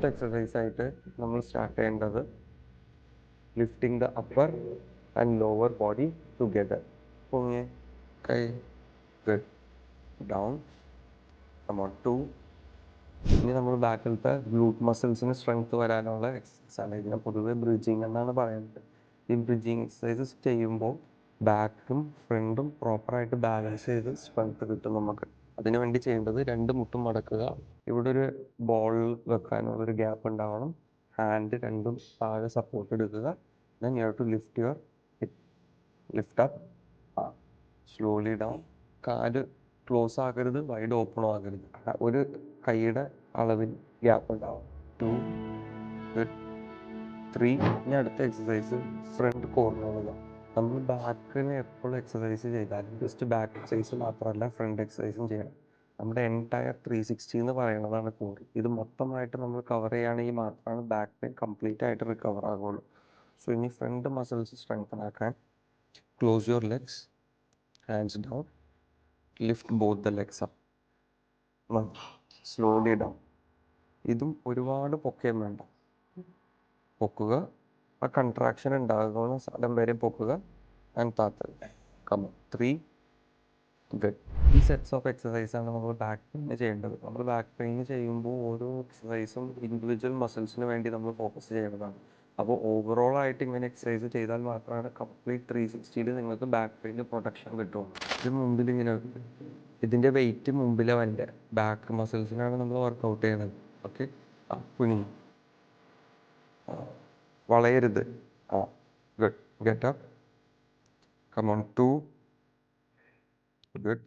First exercise ആയിട്ട് നമ്മൾ start ചെയ്യേണ്ടത് lifting the upper and lower body together. പൊങ്ങിയ കൈ, ഗുഡ്, ഡൗൺ, കമോൺ 2. ഇനി നമ്മൾ ബാക്കിലത്തെ ഗ്ലൂട്ട് മസിൽസിന് സ്ട്രെങ്ത് വരാനുള്ള എക്സസൈസ് ആണ്. ഇതിനെ പൊതുവെ ബ്രിഡ്ജിങ് എന്നാണ് പറയുന്നത്. ഈ ബ്രിഡ്ജിങ് എക്സസൈസസ് ചെയ്യുമ്പോൾ ബാക്കും ഫ്രണ്ടും പ്രോപ്പറായിട്ട് ബാലൻസ് ചെയ്ത് സ്ട്രെങ്ത് കിട്ടും നമുക്ക്. അതിനു വേണ്ടി ചെയ്യേണ്ടത് 2 മുട്ടും മടക്കുക. ഇവിടെ ഒരു ബോൾ വെക്കാനുള്ള ഒരു ഗ്യാപ്പ് ഉണ്ടാവണം. ഹാൻഡ് രണ്ടും താഴെ സപ്പോർട്ട് എടുക്കുക. Then you have to lift your hip, lift up, slowly down. കാല് ക്ലോസ് ആകരുത്, വൈഡ് ഓപ്പണും ആകരുത്. ഒരു കൈയുടെ അളവിൽ ഗ്യാപ്പ് ഉണ്ടാവും. 2, ഗുഡ്, 3. ഇനി അടുത്ത എക്സസൈസ് ഫ്രണ്ട് കോർണറുകളാണ്. നമ്മൾ ബാക്കിന് എപ്പോഴും എക്സസൈസ് ചെയ്താലും ജസ്റ്റ് ബാക്ക് എക്സസൈസ് മാത്രമല്ല ഫ്രണ്ട് എക്സസൈസും ചെയ്യണം. നമ്മുടെ എൻറ്റയർ 360 എന്ന് പറയുന്നതാണ് കോർ. ഇത് മൊത്തമായിട്ട് നമ്മൾ കവർ ചെയ്യുകയാണെങ്കിൽ മാത്രമാണ് ബാക്ക് പെയിൻ കംപ്ലീറ്റ് ആയിട്ട് റിക്കവർ ആകുള്ളൂ. സോ ഇനി ഫ്രണ്ട് മസിൽസ് സ്ട്രെങ്തൻ ആക്കാൻ close your legs, hands down, lift both the legs up, slowly down. ഇതും ഒരുപാട് പൊക്കയും വേണ്ട. പൊക്കുക, ആ കൺട്രാക്ഷൻ ഉണ്ടാകുന്ന സ്ഥലം വരെ പൊക്കുക ആൻഡ് താത്തൽ. Come 3, good. ഈ സെറ്റ്സ് ഓഫ് എക്സസൈസ് ആണ് നമ്മൾ ബാക്ക് പെയിന് ചെയ്യേണ്ടത്. നമ്മൾ ബാക്ക് പെയിന് ചെയ്യുമ്പോൾ ഓരോ എക്സസൈസും ഇൻഡിവിജ്വൽ മസിൽസിന് വേണ്ടി നമ്മൾ ഫോക്കസ് ചെയ്യേണ്ടതാണ്. അപ്പോൾ ഓവറോൾ ആയിട്ട് ഇങ്ങനെ എക്സസൈസ് ചെയ്താൽ മാത്രമാണ് കംപ്ലീറ്റ് 360യിൽ നിങ്ങൾക്ക് ബാക്ക് പെയിന് പ്രൊട്ടക്ഷൻ കിട്ടും. ഇത് മുമ്പിൽ ഇങ്ങനെ ഇതിൻ്റെ വെയിറ്റ് മുമ്പിലെ വൻ്റെ ബാക്ക് മസിൽസിനാണ് നമ്മൾ വർക്കൗട്ട് ചെയ്യുന്നത്. ഓക്കെ, കുനിഞ്ഞു, വളയരുത്. Good, get up, come 2, good,